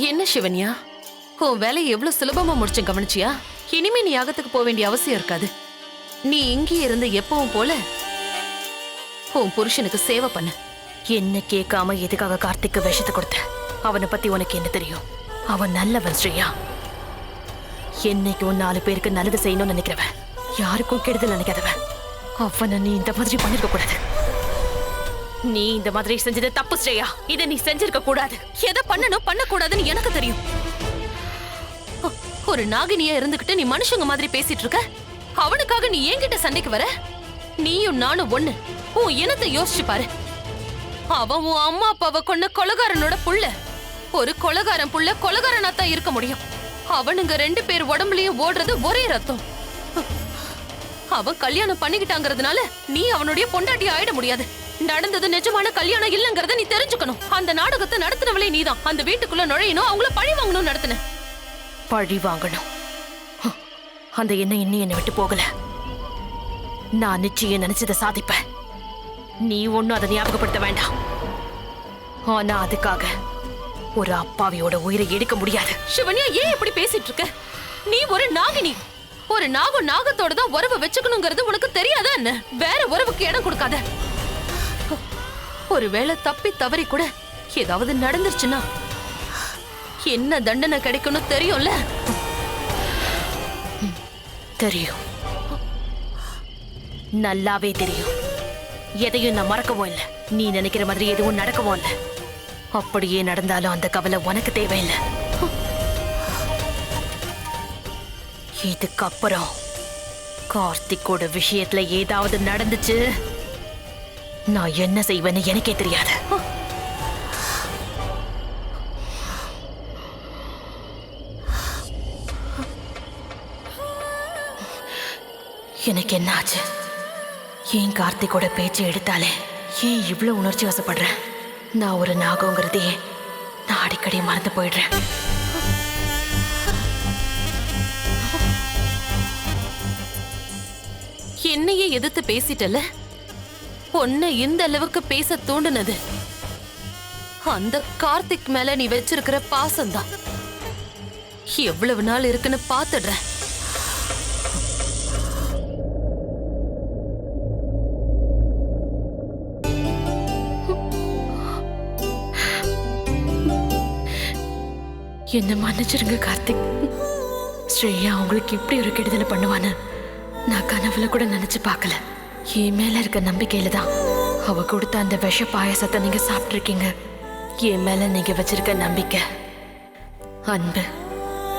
என்ன சிவன்யா, உன் வேலையை எவ்வளவு சுலபமா முடிச்சு கவனிச்சியா? இனிமே நீ யாகத்துக்கு போக வேண்டிய அவசியம் இருக்காது. நீ இங்கே இருந்து எப்பவும் போல உன் புருஷனுக்கு சேவை பண்ண. என்ன கேட்காம எதுக்காக கார்த்திக்கு விஷத்தை கொடுத்த? அவனை பத்தி உனக்கு என்ன தெரியும்? அவன் நல்லவன் ஸ்ரீயா. என்னைக்கும் 4 பேருக்கு நல்லது செய்யணும்னு நினைக்கிறவன், யாருக்கும் கெடுதல் நினைக்காதவன். அவனை நீ இந்த மாதிரி பண்ணிருக்க கூடாது. நீ இந்த மாதிரி செஞ்சது தப்பு ஸ்ரேயா. இதை நீ செஞ்சிருக்க கூடாது. எதை பண்ணணும் பண்ண கூடாதுன்னு எனக்கு தெரியும். ஒரு நாகினியா இருந்துகிட்டு நீ மனுஷங்க மாதிரி பேசிட்டு இருக்க. அவனுக்காக நீ என்கிட்ட சண்டைக்கு வர? நீயும் நானும் ஒண்ணு. உன் இனத்தை யோசிச்சு பாரு. அவன் உன் அம்மா அப்பாவை கொண்ட கொலகாரனோட புள்ள. ஒரு கொலகாரன் புள்ள கொலகாரனா தான் இருக்க முடியும். அவனுங்க 2 பேர் உடம்புலயும் ஓடுறது ஒரே ரத்தம். அவன் கல்யாணம் பண்ணிக்கிட்டாங்கிறதுனால நீ அவனுடைய பொண்டாட்டி ஆயிட முடியாது. நடந்தது நிஜமான கல்யாணம் இல்லங்கறத நீ தெரிஞ்சுக்கணும். அந்த நாடகத்தை நடத்தினவளே நீதான். அந்த வீட்டுக்குள்ள நுழையணும், அவங்கள பழி வாங்கணும் நடத்தின. பழி வாங்கணும்? அந்த எண்ணம் இன்னும் என்னை விட்டு போகல. நான் நிச்சயம் நினைச்சதை சாதிப்பேன். நீ ஒன்னும் அதை ஞாபகப்படுத்த வேண்டாம். ஆனா அதுக்காக ஒரு அப்பாவியோட உயிரை எடுக்க முடியாது. சிவன்யா, ஏன் இப்படி பேசிட்டு இருக்க? நீ ஒரு நாகினி. ஒரு நாகம் நாகத்தோட தான் உறவு வச்சுக்கணுங்கிறது உனக்கு தெரியாதா என்ன? வேற உறவுக்கு இடம் கொடுக்காத. ஒருவேளை தப்பி தவறி கூட ஏதாவது நடந்துருச்சுன்னா என்ன தண்டனை கிடைக்கும்னு தெரியும்ல? தெரியும், நல்லாவே தெரியும். எதையும் நான் மறக்கவும் இல்லை. நீ நினைக்கிற மாதிரி எதுவும் நடக்கவும் இல்லை. அப்படியே நடந்தாலும் அந்த கவலை உனக்கு தேவையில்லை. இதுக்கப்புறம் கார்த்திக்கோட விஷயத்துல ஏதாவது நடந்துச்சு, நான் என்ன செய்வேன்னு எனக்கே தெரியாது. எனக்கு என்ன ஆச்சு? ஏன் கார்த்திக்கோட பேச்சு எடுத்தாலே ஏன் இவ்வளவு உணர்ச்சி வசப்படுறேன்? நான் ஒரு நாகங்கிறதையே நான் அடிக்கடி மறந்து போயிடுறேன். என்னையே எதிர்த்து பேசிட்டல. உன்னை இந்த அளவுக்கு பேச தூண்டுனது அந்த கார்த்திக் மேல நீ வச்சிருக்கிற பாசம்தான். எவ்வளவு நாள் இருக்குன்னு பாத்துடுறேன். என்ன மன்னிச்சிருங்க கார்த்திக். ஸ்ரேயா உங்களுக்கு இப்படி ஒரு கெடுதலை பண்ணுவான்னு நான் கனவுல கூட நினைச்சு பார்க்கல. என் மேல இருக்க நம்பிக்கையில தான் அவ கொடுத்த அந்த விஷ பாயசத்தை நீங்க சாப்பிட்டுருக்கீங்க. என் மேல நீங்க வச்சிருக்க நம்பிக்கை, அன்பு,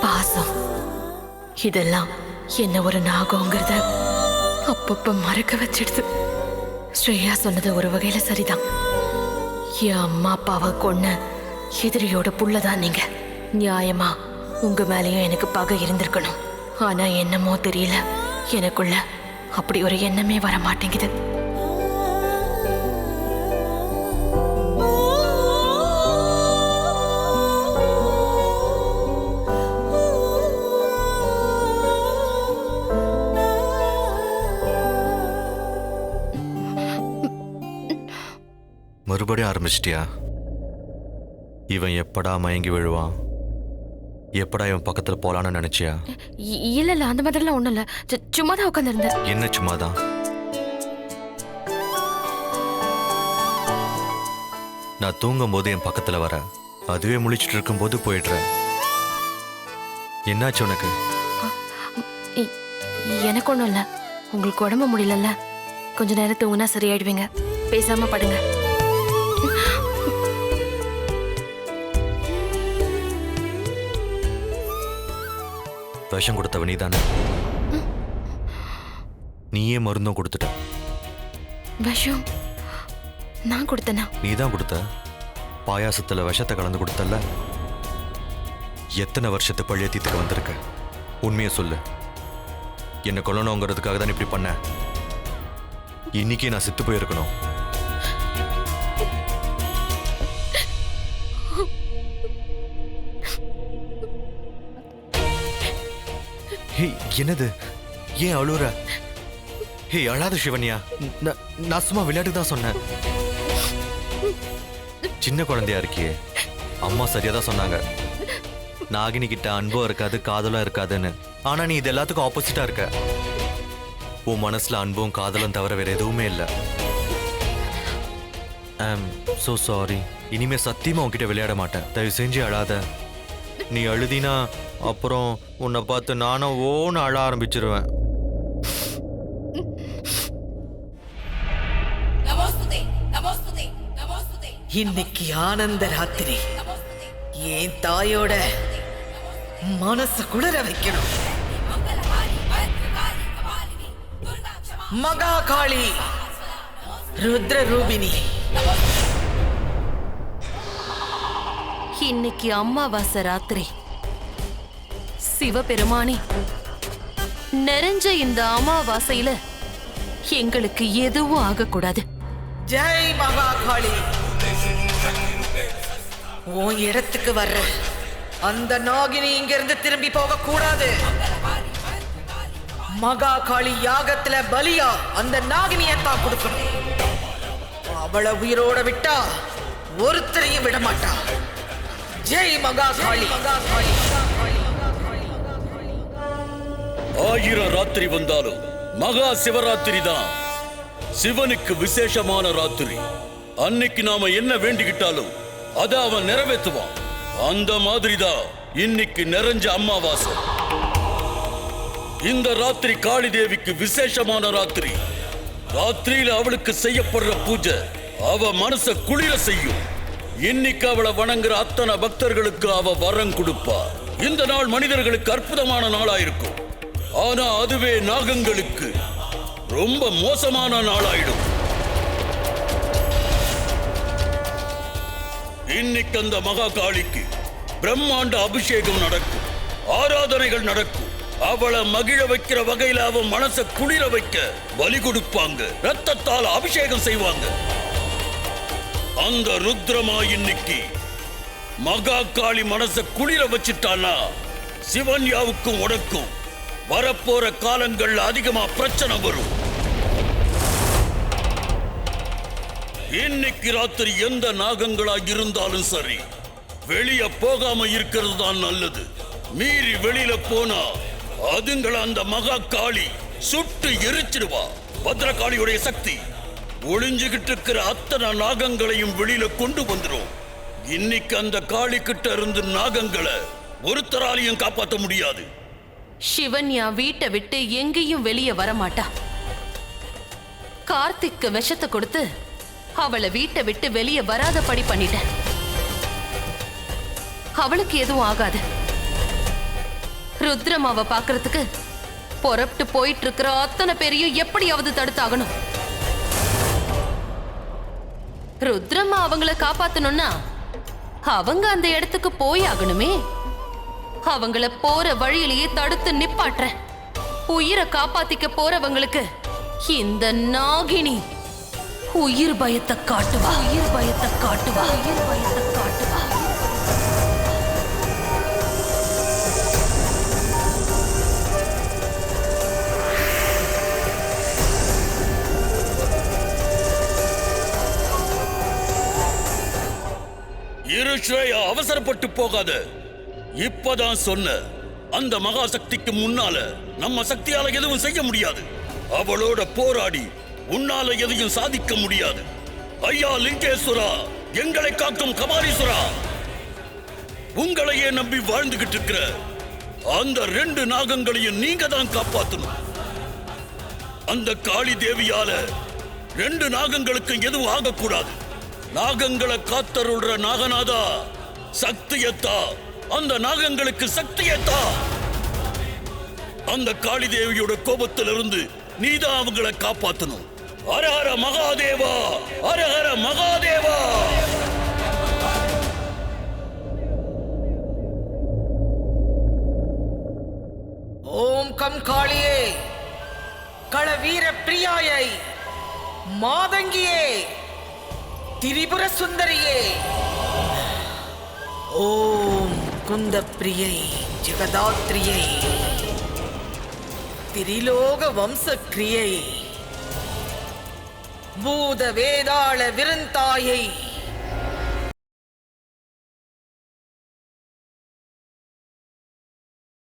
பாசம், இதெல்லாம் என்ன ஒரு நாகங்கிறத அப்பப்ப மறக்க வச்சிடுது. ஸ்ரேயா சொன்னது ஒரு வகையில சரிதான். என் அம்மா அப்பாவை கொன்ன எதிரியோட புள்ளதான் நீங்க. நியாயமா உங்க மேலேயும் எனக்கு பகை இருந்திருக்கணும். ஆனா என்னமோ தெரியல, எனக்குள்ள அப்படி ஒரு எண்ணமே வர மாட்டேங்குது. மறுபடியும் ஆரம்பிச்சிட்டியா? இவன் எப்படா மயங்கி விழுவான், எப்படா இவன் பக்கத்துல போலான்னு நினைச்சியா? இல்ல அந்த மாதிரிலாம் ஒண்ணும் இல்ல. சும்மா தான் உட்கார்ந்திருந்தேன். என்ன சும்மாதான்? நான் தூங்கும் போது என் பக்கத்துல வர, அதுவே முழிச்சிட்டு இருக்கும் போது போயிடுற. என்னாச்சு உனக்கு? எனக்கு ஒண்ணும் இல்ல. உங்களுக்கு உடம்பு முடியலல்ல, கொஞ்ச நேரம் தூங்குனா சரியாயிடுவீங்க. பேசாம படுங்க. விஷம் கொடுத்தவ நீதானே? நீயே மருந்தும் கொடுத்துட்ட. விஷம் நான் கொடுத்தனா? நீதான் கொடுத்த. பாயாசத்துல விஷத்தை கலந்து கொடுத்தல. எத்தனை வருஷத்து பழைய தீத்துக்கு வந்திருக்க? உண்மையை சொல்லு. என்ன கொல்லணுங்கிறதுக்காக தான் இப்படி பண்ண. இன்னைக்கே நான் செத்து போயிருக்கணும். என்னது? ஏன் அழுற? ஹே, அழாத சிவன்யா. நான் சும்மா விளையாட்டு தான் சொன்னேன். சின்ன குழந்தையா இருக்கியே. அம்மா சரியா தான் சொன்னாங்க. நாகினி கிட்ட அன்பும் இருக்காது காதலும் இருக்காதுன்னு. ஆனா நீ இது எல்லாத்துக்கும் ஆப்போசிட்டா இருக்க. உன் மனசுல அன்பும் காதலும் தவிர வேற எதுவுமே இல்லை. I'm so sorry. இனிமே சத்தியமா உன்கிட்ட விளையாட மாட்டேன். தயவு செஞ்சு அழாத. நீ அழுதினா அப்புறம் உன்னை பார்த்து நானும் ஓன்னு அழ ஆரம்பிச்சிருவேன். இன்னைக்கு ஆனந்த ராத்திரி என் தாயோட மனசு குளிர வைக்கணும். மகா காளி ருத்ர ரூபினி, இன்னைக்கு அமாவாசை ராத்திரி. சிவபெருமானே, நிறைஞ்ச இந்த அமாவாசையில எங்களுக்கு எதுவும் ஆகக்கூடாது. ஜெய் மகா காளி. உன் இடத்துக்கு வர்ற அந்த நாகினி இங்கிருந்து திரும்பி போக கூடாது. மகா காளி யாகத்துல பலியா அந்த நாகினியத்தான் கொடுக்கணும். அவளை உயிரோட விட்டா ஒருத்தரையும் விட மாட்டா. ஜெய் மகா காளி. ஆயிரம் ராத்திரி வந்தாலும் மகா சிவராத்திரி தான் சிவனுக்கு விசேஷமான ராத்திரி. அன்னைக்கு நாம என்ன வேண்டிக்கிட்டாலும் அதை அவன் நிறைவேற்றுவான். அந்த மாதிரிதான் இன்னைக்கு நிறைஞ்ச அமாவாசை. இந்த ராத்திரி காளி தேவிக்கு விசேஷமான ராத்திரி. ராத்திரியில அவளுக்கு செய்யப்படுற பூஜை அவ மனச குளிர செய்யும். இன்னைக்கு அவளை வணங்குற அத்தனை பக்தர்களுக்கு அவ வரம் கொடுப்பா. இந்த நாள் மனிதர்களுக்கு அற்புதமான நாளாயிருக்கும். ஆனா அதுவே நாகங்களுக்கு ரொம்ப மோசமான நாளாயிடும். இன்னைக்கு அந்த மகா காளிக்கு பிரம்மாண்ட அபிஷேகம் நடக்கும், ஆராதனைகள் நடக்கும். அவளை மகிழ வைக்கிற வகையில அவன் மனச குளிர வைக்க பலி கொடுப்பாங்க, ரத்தத்தால் அபிஷேகம் செய்வாங்க. அந்த ருத்ரமா இன்னைக்கு மகா காளி மனச குளிர வச்சிட்டானா சிவன்யாவுக்கும் உனக்கும் வரப்போற காலங்கள்ல அதிகமா பிரச்சனை வரும். இன்னைக்கு ராத்திரி எந்த நாகங்களா இருந்தாலும் சரி, வெளிய போகாம இருக்கிறது தான் நல்லது. மீறி வெளியில போனா அதுங்களை அந்த மகா காளி சுட்டு எரிச்சிடுவா. பத்ரகாளியுடைய சக்தி ஒளிஞ்சுகிட்டு இருக்கிற அத்தனை நாகங்களையும் வெளியில கொண்டு வந்துடும். இன்னைக்கு அந்த காளி கிட்ட இருந்து நாகங்களை ஒருத்தராலையும் காப்பாற்ற முடியாது. சிவன்யா வீட்டை விட்டு எங்கேயும் வெளியே வரமாட்டா. கார்த்திக்கு விஷத்தை கொடுத்து அவளை வீட்டை விட்டு வெளியே வராதபடி பண்ணிட்டேன். அவளுக்கு எதுவும் ஆகாது. ருத்ரமாவை பாக்குறதுக்கு புறப்பட்டு போயிட்டு இருக்கிற அத்தனை பேரையும் எப்படியாவது தடுத்தாகணும். ருத்ரமா அவங்கள காப்பாத்தணும்னா அவங்க அந்த இடத்துக்கு போய் ஆகணுமே. அவங்கள போற வழியிலேயே தடுத்து நிப்பாட்டுறேன். உயிரை காப்பாத்திக்க போறவங்களுக்கு இந்த நாகினி உயிர் பயத்தை காட்டுவா. உயிர் பயத்தை காட்டுவா. உயிர் பயத்தை காட்டுவா. இரு ஸ்ரேயா, அவசரப்பட்டு போகாத. இப்பதான் சொன்ன அந்த மகா சக்திக்கு முன்னால நம்ம சக்தியால எதுவும் செய்ய முடியாது. அவளோட போராடி உன்னால எதையும் சாதிக்க முடியாது. ஐயா லிங்கேஸ்வரா, எங்களை காக்கும் கபாலீஸ்வரா, உங்களையே நம்பி வாழ்ந்துகிட்டு இருக்கிற அந்த 2 நாகங்களையும் நீங்க தான் காப்பாத்தணும். அந்த காளி தேவியால 2 நாகங்களுக்கு எதுவும் ஆகக்கூடாது. நாகங்களை காத்தருள்ற நாகநாதா, சக்தியத்தா, அந்த நாகங்களுக்கு சக்தியத்தா. அந்த காளி தேவியோட கோபத்திலிருந்து நீதான் அவங்களை காப்பாத்தணும். ஹரஹர மகாதேவா, ஹரஹர மகாதேவா. ஓம் கம் காளியே, களவீர பிரியாயை, மாதங்கியே, திரிபுர சுந்தரியே, ஓம் குந்த பிரியை, ஜெகதாத்ரியை, திரிலோக வம்சக்கிரியை, பூத வேதாள விருந்தாயை,